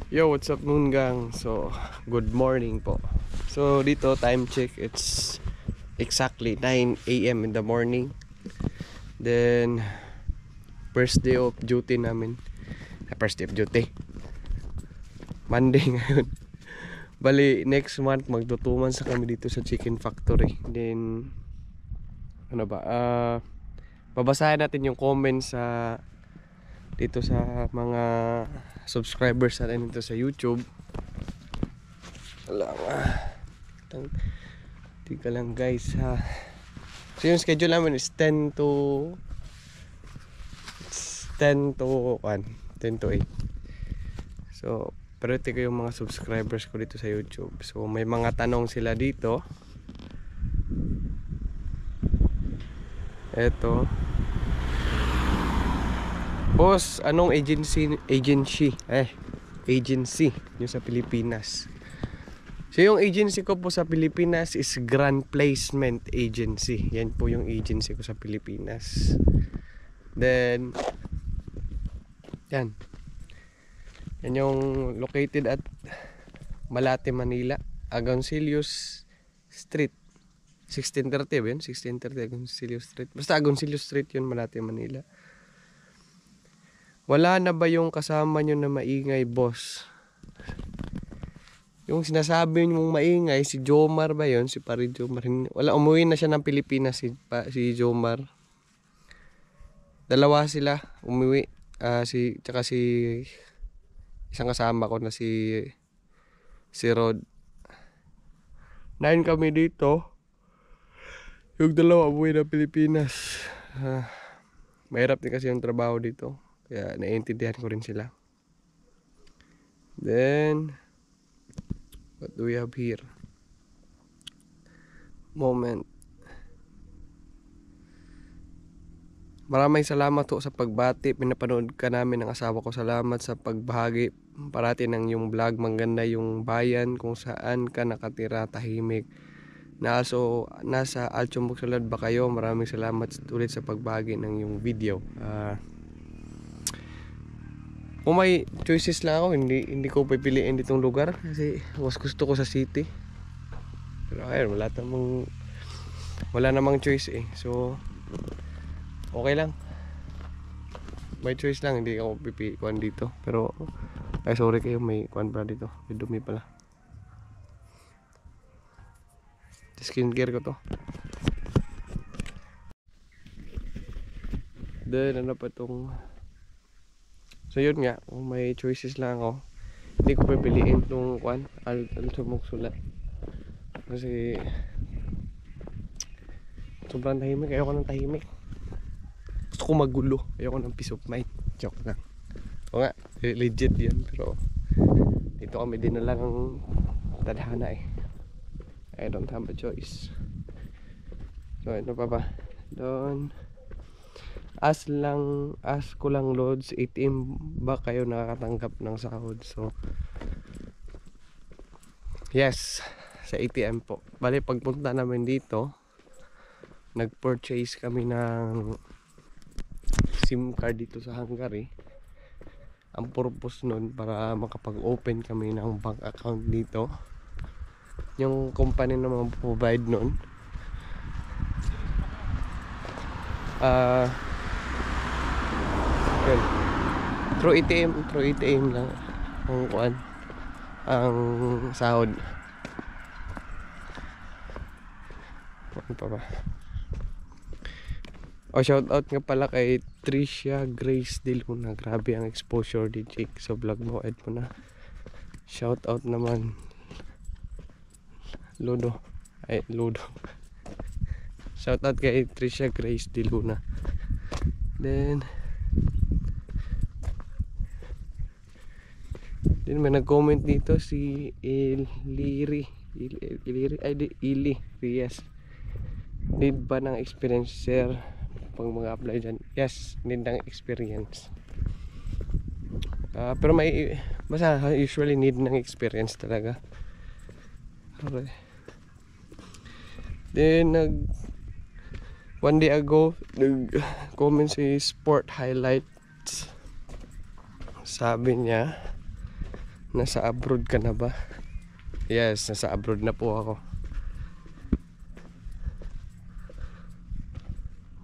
Yo, what's up Moon Gang? So, good morning po. So, dito time check, it's exactly 9 a.m. in the morning. Then, first day of duty namin. First day of duty. Monday ngayon. Bali, next month magtutuman sa kami dito sa chicken factory. Then, ano ba? Babasahin natin yung comments sa dito sa mga subscribers natin dito sa YouTube. Wala nga. Tika lang guys ha. So yung schedule namin is 10 to 1, 10 to 8. So priority ko yung mga subscribers ko dito sa YouTube. So may mga tanong sila dito. Eto. Boss, anong agency yung sa Pilipinas? So yung agency ko po sa Pilipinas is Grand Placement Agency. Yan po yung agency ko sa Pilipinas. Then yan yung located at Malate, Manila, Agoncillos Street 1630 ba yun? 1630 Agoncillos Street. Basta Agoncillos Street yun, Malate, Manila. Wala na ba yung kasama nyo na maingay, boss? Yung sinasabi mong maingay, si Jomar ba yun? Si Pari Jomar. Wala, umuwi na siya ng Pilipinas si Jomar. Dalawa sila umuwi. Tsaka si isang kasama ko na si Rod. 9 kami dito. Yung dalawa umuwi ng Pilipinas. Mahirap din kasi yung trabaho dito. Kaya naiintindihan ko rin sila. Then what do we have here? Moment. Maraming salamat po sa pagbati. Pinapanood ka namin ng asawa ko. Salamat sa pagbahagi parati ng yung vlog. Maganda yung bayan kung saan ka nakatira, tahimik. Nasa Alchong Buksolad ba kayo? Maraming salamat ulit sa pagbahagi ng yung video. Kung may choices lang ako, hindi ko pipiliin ditong lugar kasi mas gusto ko sa city. Pero ayun, wala namang choice eh. So okay lang. May choice lang, hindi ako pipiliin dito. Pero ay sorry kayo, may kuan pala dito. May dumi pala. Skincare ko to. Then ano pa tong. So yun nga, kung may choices lang ako, hindi ko pipiliin itong Altumok-Sulat. Kasi sobrang tahimik, ayoko ng tahimik. Gusto ko magulo, ayoko ng peace of mind. Joke lang. O nga, legit yan. Pero dito kami dinala ng tadhana eh. I don't have a choice. So ito pa ba? Doon. Ask ko lang loads, ATM ba kayo nakakatanggap ng sahod? So yes, sa ATM po. Bali pagpunta namin dito, nag-purchase kami ng SIM card dito sa Hungary. Ang purpose nun para makapag-open kami ng bank account dito. Yung company na mag-provide nun through ATM lang ang sahod. Ano pa ba? Shout out nga pala kay Tricia Grace De Luna. Grabe ang exposure di Jake sa vlog mo. Ed mo na. Shout out naman Ludo. Shout out kay Tricia Grace De Luna. Then may nag-comment dito si Ili Reyes. Need ba ng experience, sir, pag mag-apply dyan? Yes, need ng experience. Pero basta usually need ng experience talaga. Okay. Then one day ago nag-comment si Sport Highlights. Sabi niya Nasa abroad ka na ba? Yes, nasa abroad na po ako.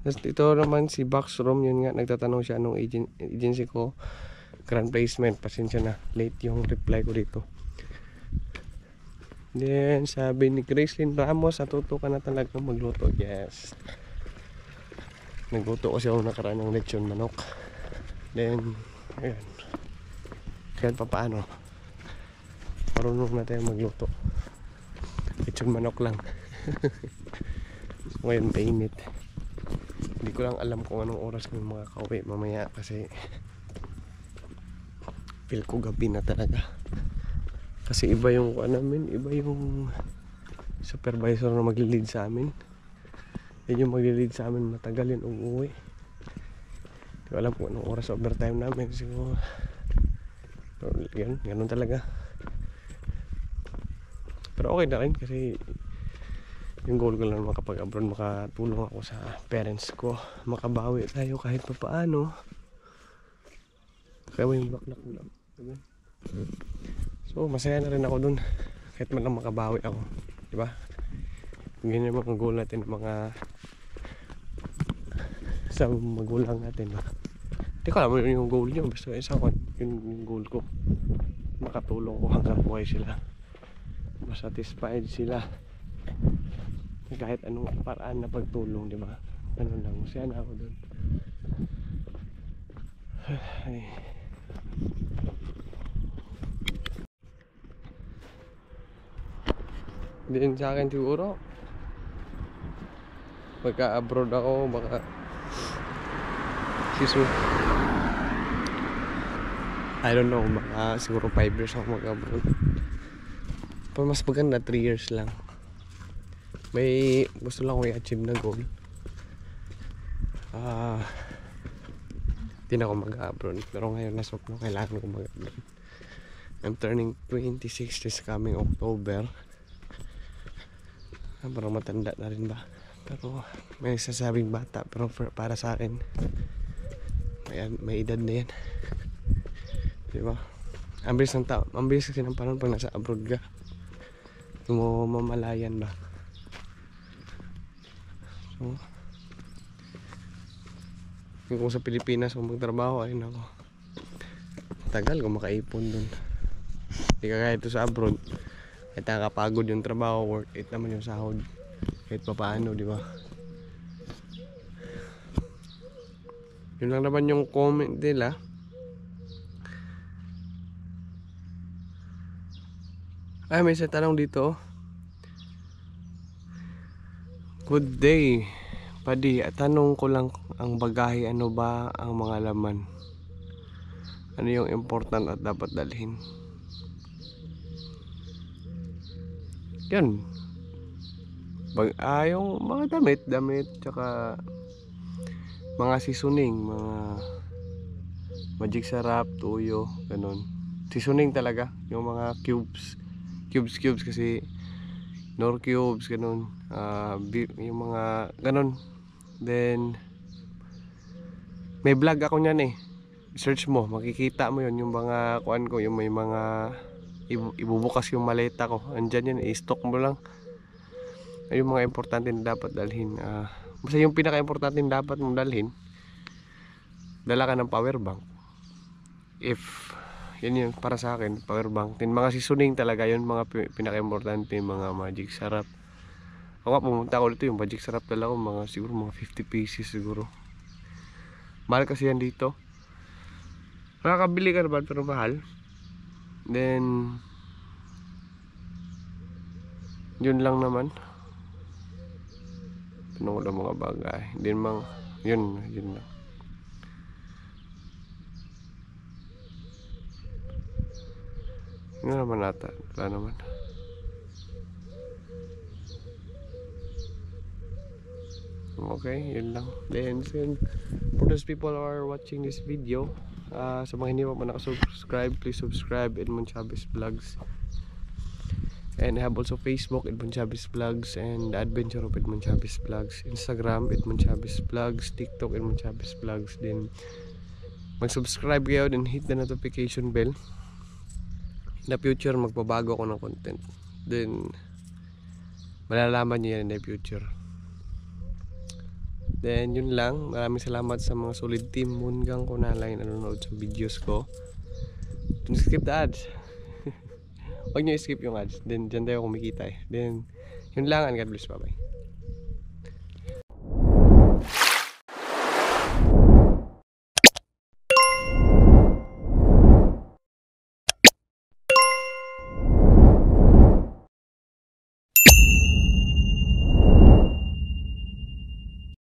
Tapos ito naman si Boxroom, yun nga, nagtatanong siya anong agency ko. Grand Placement, pasensya na, late yung reply ko dito. Then sabi ni Gracelyn Ramos, natuto ka na talaga magluto. Yes, nagluto kasi ako nakaraan ng lechon manok. Then ayun, kahit pa paano marunong na tayo magluto. Lechon manok lang. Ngayon mainit. Hindi ko lang alam kung anong oras kami makakauwi mamaya kasi feel ko gabi na talaga. Kasi iba yung namin, iba yung supervisor na mag-lead sa amin. Yan yung mag-lead sa amin, matagal yun uuwi. Hindi ko alam kung anong oras overtime namin. Siguro yun, ganun talaga. Pero okay na rin kasi yung goal ko lang makapag-abroad, makatulong ako sa parents ko, makabawi tayo kahit pa paano. Kaya yung black ko lang. So masaya na rin ako dun kahit man lang makabawi ako, di ba? Ganyan yung mga goal natin, mga sa magulang natin ba? Hindi ko alam yung goal nyo, basta isa ko yung goal ko, makatulong ko hanggang buhay sila, masatisfied sila kahit anong paraan na pagtulong, di ba? Ano lang, masaya na ako dun. Ay. Din sa akin siguro pagka abroad ako, baka I don't know, baka siguro 5 years ako mag-abroad. Pero mas maganda 3 years lang. May gusto lang ko i-achieve na goal. Hindi na ako mag-abroad, pero ngayon nasok na kailangan ko mag-abroad. I'm turning 26 this coming October. Parang matanda na rin ba? Pero may sasabing bata, pero para sa akin may edad na yan. Diba? Ang bilis ng tao, ang bilis kasi ng panahon pag nasa abroad ka. Mamalayan ba? So kung sa Pilipinas kung magtrabaho, ay nako, tagal kung makaipon dun. Hindi ka kaya ito sa abroad, kahit nakakapagod yung trabaho, worth it naman yung sahod kahit pa paano, di ba? Yun lang naman yung comment nila. Ay, may isa tanong dito. Good day, Padi. Tanong ko lang, ang bagahe, ano ba ang mga laman? Ano yung important at dapat dalhin? Yan. Yung mga damit, tsaka mga seasoning, mga magic sarap, tuyo, ganun. Seasoning talaga, yung mga cubes kasi nor cubes, ganun. Yung mga ganun. Then may vlog ako niyan eh. Search mo, makikita mo yun, yung mga kuan ko, yung may mga ibubukas yung maleta ko. Andyan yan, i-stock mo lang. Yung mga importante na dapat dalhin. Basta yung pinaka-importante na dapat mong dalhin, dala ka ng power bank. Yun para sa akin, power bank. Then mga seasoning talaga yun, mga pinaka-importante, mga magic sarap. Ako nga, pumunta ako dito, yung magic sarap dala ko, siguro mga 50 pieces siguro. Mahal kasi yan dito. Nakakabili ka naman pero mahal. Then yun lang naman. Ano lang mga bagay. Then yun lang. Yun naman ata. Wala naman. Okay, yun lang. Then for those people who are watching this video, sa mga hindi pa nakasubscribe, please subscribe Edmond Chavez Vlogs. And I have also Facebook, Edmond Chavez Vlogs, and The Adventure of Edmond Chavez Vlogs, Instagram, Edmond Chavez Vlogs, TikTok, Edmond Chavez Vlogs. Then mag-subscribe kayo, then hit the notification bell. in the future magbabago ako ng content. Then malalaman niyo yan in the future. Then yun lang, maraming salamat sa mga solid team Moongang ko na lang nanonood sa videos ko. Don't skip the ads. Huwag nyo skip yung ads. Then dyan tayo kumikita eh. Then yun lang, and God bless, bye bye.